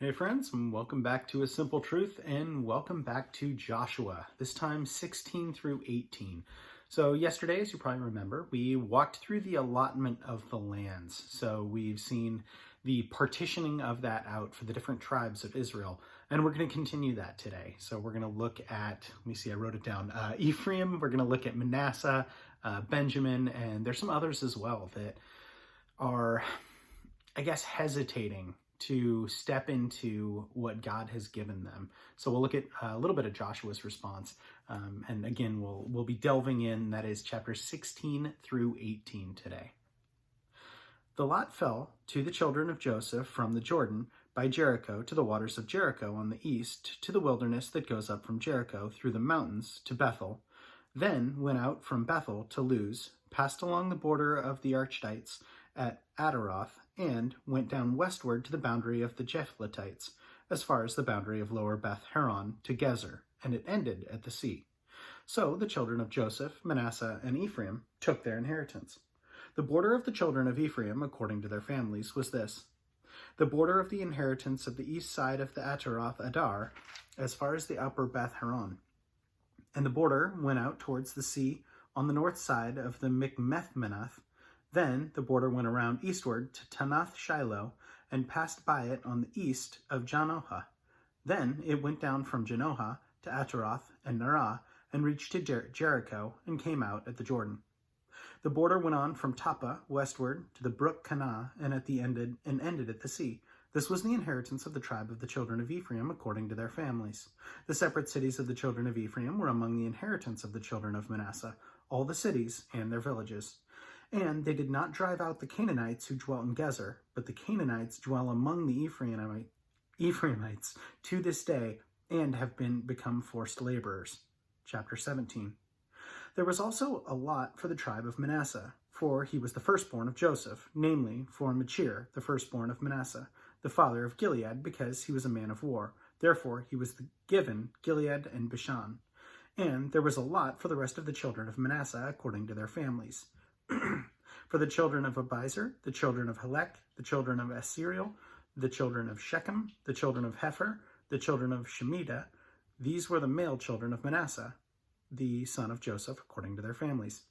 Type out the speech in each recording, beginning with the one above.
Hey friends, and welcome back to A Simple Truth, and welcome back to Joshua, this time 16 through 18. So yesterday, as you probably remember, we walked through the allotment of the lands. So we've seen the partitioning of that out for the different tribes of Israel, and we're going to continue that today. So we're going to look at, let me see, I wrote it down, Ephraim, we're going to look at Manasseh, Benjamin, and there's some others as well that are, I guess, hesitating to step into what God has given them. So we'll look at a little bit of Joshua's response. And again, we'll be delving in, that is chapter 16 through 18 today. The lot fell to the children of Joseph from the Jordan by Jericho to the waters of Jericho on the east, to the wilderness that goes up from Jericho through the mountains to Bethel, then went out from Bethel to Luz, passed along the border of the Archdites at Ataroth, and went down westward to the boundary of the Japhletites, as far as the boundary of lower Beth Horon to Gezer, and it ended at the sea. So the children of Joseph, Manasseh, and Ephraim took their inheritance. The border of the children of Ephraim, according to their families, was this: the border of the inheritance of the east side of the Ataroth Adar, as far as the upper Beth Horon. And the border went out towards the sea on the north side of the Mikmethmanath. Then the border went around eastward to Tanath Shiloh and passed by it on the east of Janohah. Then it went down from Janohah to Ataroth and Narah and reached to Jericho and came out at the Jordan. The border went on from Tappa westward to the brook Kanah and ended at the sea. This was the inheritance of the tribe of the children of Ephraim according to their families. The separate cities of the children of Ephraim were among the inheritance of the children of Manasseh, all the cities and their villages. And they did not drive out the Canaanites who dwelt in Gezer, but the Canaanites dwell among the Ephraimites to this day and have become forced laborers. Chapter 17. There was also a lot for the tribe of Manasseh, for he was the firstborn of Joseph, namely for Machir, the firstborn of Manasseh, the father of Gilead, because he was a man of war. Therefore he was given Gilead and Bashan. And there was a lot for the rest of the children of Manasseh according to their families. For the children of Abiezer, the children of Helek, the children of Asiriel, the children of Shechem, the children of Hefer, the children of Shemida, these were the male children of Manasseh, the son of Joseph, according to their families.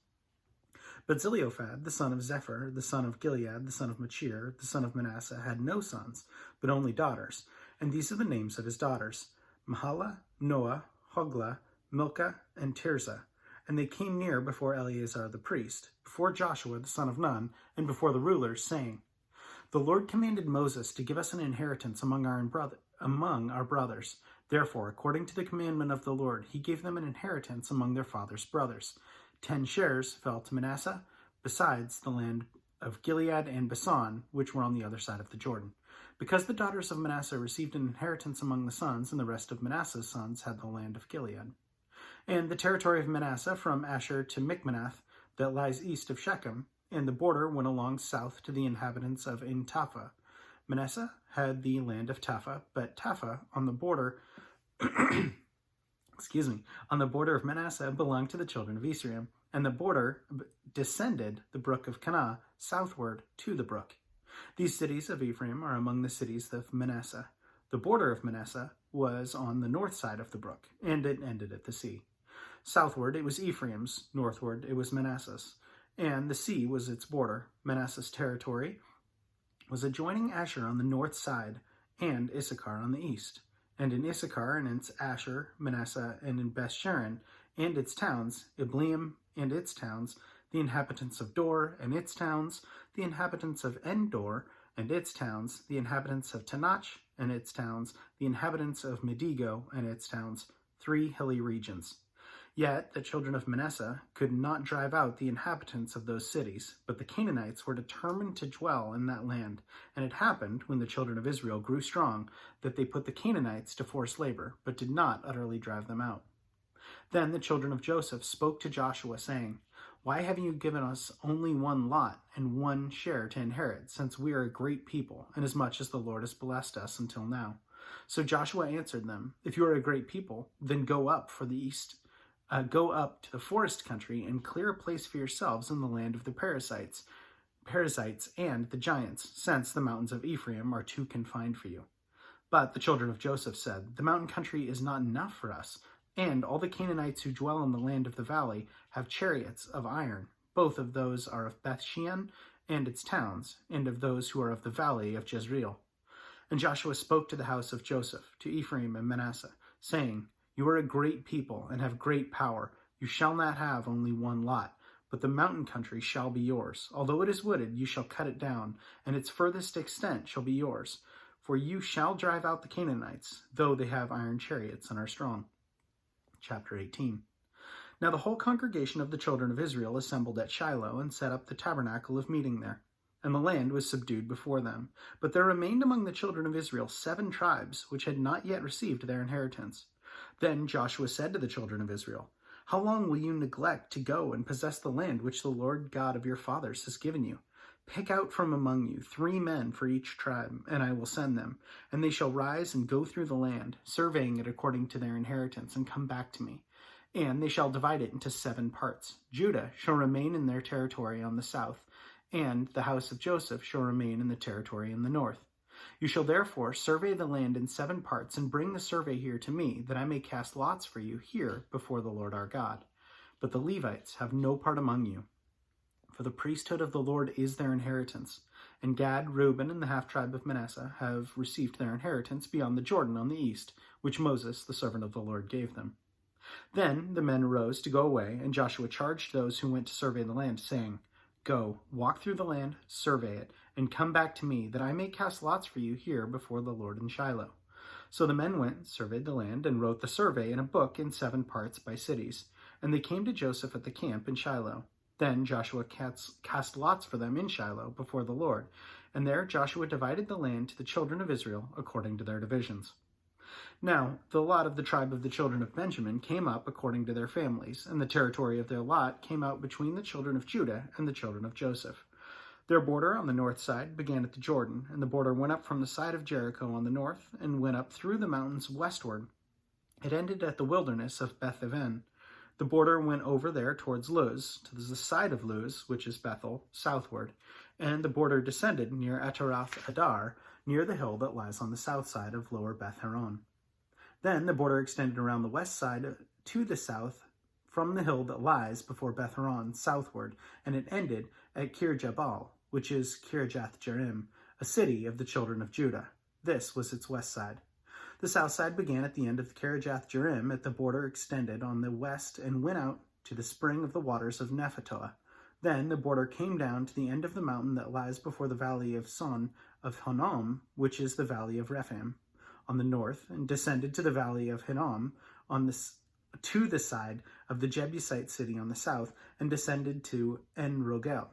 But Zelophehad, the son of Zephyr, the son of Gilead, the son of Machir, the son of Manasseh, had no sons, but only daughters. And these are the names of his daughters: Mahlah, Noah, Hoglah, Milcah, and Tirzah. And they came near before Eleazar the priest, before Joshua the son of Nun, and before the rulers, saying, The Lord commanded Moses to give us an inheritance among our brothers. Therefore, according to the commandment of the Lord, he gave them an inheritance among their father's brothers. 10 shares fell to Manasseh, besides the land of Gilead and Bashan, which were on the other side of the Jordan. Because the daughters of Manasseh received an inheritance among the sons, and the rest of Manasseh's sons had the land of Gilead. And the territory of Manasseh from Asher to Michmanath, that lies east of Shechem, and the border went along south to the inhabitants of En Tapha. Manasseh had the land of Tapha, but Tapha on the border, on the border of Manasseh belonged to the children of Ephraim, and the border descended the brook of Kanah southward to the brook. These cities of Ephraim are among the cities of Manasseh. The border of Manasseh was on the north side of the brook, and it ended at the sea. Southward it was Ephraim's, northward it was Manasseh's, and the sea was its border. Manasseh's territory was adjoining Asher on the north side, and Issachar on the east. And in Issachar and its Asher, Manasseh, and in Bethsharon and its towns, Ibleam and its towns, the inhabitants of Dor and its towns, the inhabitants of Endor and its towns, the inhabitants of Tanach and its towns, the inhabitants of Medigo and its towns, 3 hilly regions. Yet the children of Manasseh could not drive out the inhabitants of those cities, but the Canaanites were determined to dwell in that land. And it happened, when the children of Israel grew strong, that they put the Canaanites to forced labor, but did not utterly drive them out. Then the children of Joseph spoke to Joshua, saying, Why have you given us only one lot and one share to inherit, since we are a great people, inasmuch as the Lord has blessed us until now? So Joshua answered them, If you are a great people, then go up to the forest country and clear a place for yourselves in the land of the Perizzites and the giants, since the mountains of Ephraim are too confined for you. But the children of Joseph said, "The mountain country is not enough for us, and all the Canaanites who dwell in the land of the valley have chariots of iron. Both of those are of Beth-shean and its towns, and of those who are of the valley of Jezreel." And Joshua spoke to the house of Joseph, to Ephraim and Manasseh, saying, "You are a great people and have great power. You shall not have only one lot, but the mountain country shall be yours. Although it is wooded, you shall cut it down, and its furthest extent shall be yours. For you shall drive out the Canaanites, though they have iron chariots and are strong." Chapter 18. Now the whole congregation of the children of Israel assembled at Shiloh and set up the tabernacle of meeting there. And the land was subdued before them. But there remained among the children of Israel 7 tribes, which had not yet received their inheritance. Then Joshua said to the children of Israel, "How long will you neglect to go and possess the land which the Lord God of your fathers has given you? Pick out from among you 3 men for each tribe, and I will send them, and they shall rise and go through the land, surveying it according to their inheritance, and come back to me. And they shall divide it into 7 parts. Judah shall remain in their territory on the south, and the house of Joseph shall remain in the territory in the north. You shall therefore survey the land in 7 parts, and bring the survey here to me, that I may cast lots for you here before the Lord our God. But the Levites have no part among you, for the priesthood of the Lord is their inheritance. And Gad, Reuben, and the half-tribe of Manasseh have received their inheritance beyond the Jordan on the east, which Moses, the servant of the Lord, gave them." Then the men arose to go away, and Joshua charged those who went to survey the land, saying, "Go, walk through the land, survey it, and come back to me, that I may cast lots for you here before the Lord in Shiloh." So the men went, surveyed the land, and wrote the survey in a book in 7 parts by cities. And they came to Joseph at the camp in Shiloh. Then Joshua cast lots for them in Shiloh before the Lord, and there Joshua divided the land to the children of Israel according to their divisions. Now the lot of the tribe of the children of Benjamin came up according to their families, and the territory of their lot came out between the children of Judah and the children of Joseph. Their border on the north side began at the Jordan, and the border went up from the side of Jericho on the north, and went up through the mountains westward. It ended at the wilderness of Beth-aven. The border went over there towards Luz, to the side of Luz, which is Bethel, southward, and the border descended near Ataroth Adar, near the hill that lies on the south side of lower Beth Horon. Then the border extended around the west side to the south from the hill that lies before Beth Horon southward, and it ended at Kirjabal, which is Kirjath-jearim, a city of the children of Judah. This was its west side. The south side began at the end of Kirjath-jearim, at the border extended on the west and went out to the spring of the waters of Nephatoah. Then the border came down to the end of the mountain that lies before the valley of Son of Hinnom, which is the valley of Rephaim, on the north, and descended to the valley of Hinnom to the side of the Jebusite city on the south, and descended to En-rogel.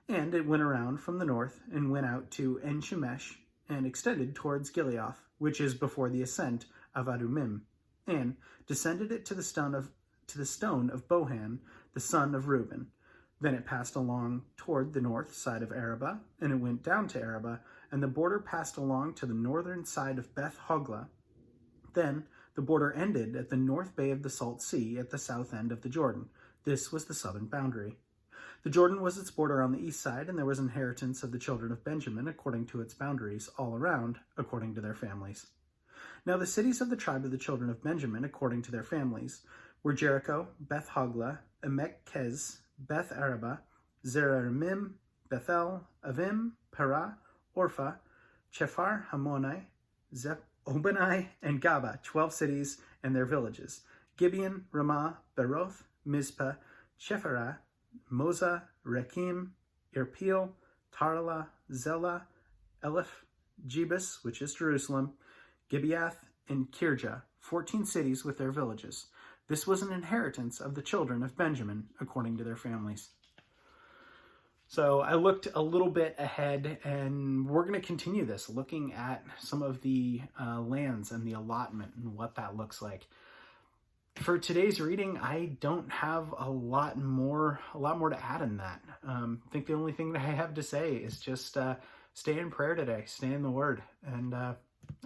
And it went around from the north and went out to En-shemesh, and extended towards Gileath, which is before the ascent of Adumim, and descended it to the stone of Bohan, the son of Reuben. Then it passed along toward the north side of Arabah, and it went down to Arabah, and the border passed along to the northern side of Beth Hoglah. Then the border ended at the north bay of the Salt Sea at the south end of the Jordan. This was the southern boundary. The Jordan was its border on the east side, and there was inheritance of the children of Benjamin according to its boundaries all around, according to their families. Now the cities of the tribe of the children of Benjamin according to their families were Jericho, Beth Hoglah, Emek-Kez, Beth Arabah, Zeraimim, Bethel, Avim, Perah, Orpha, Chephar Hamonai, Obani, and Gaba, 12 cities and their villages, Gibeon, Ramah, Beroth, Mizpah, Chephirah, Moza, Rekim, Irpeel, Tarla, Zela, Eleph, Jebus, which is Jerusalem, Gibeath, and Kirjah, 14 cities with their villages. This was an inheritance of the children of Benjamin, according to their families. So I looked a little bit ahead, and we're going to continue this, looking at some of the lands and the allotment and what that looks like. For today's reading, I don't have a lot more to add in that. I think the only thing that I have to say is just stay in prayer today, stay in the Word, and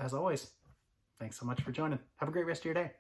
as always, thanks so much for joining. Have a great rest of your day.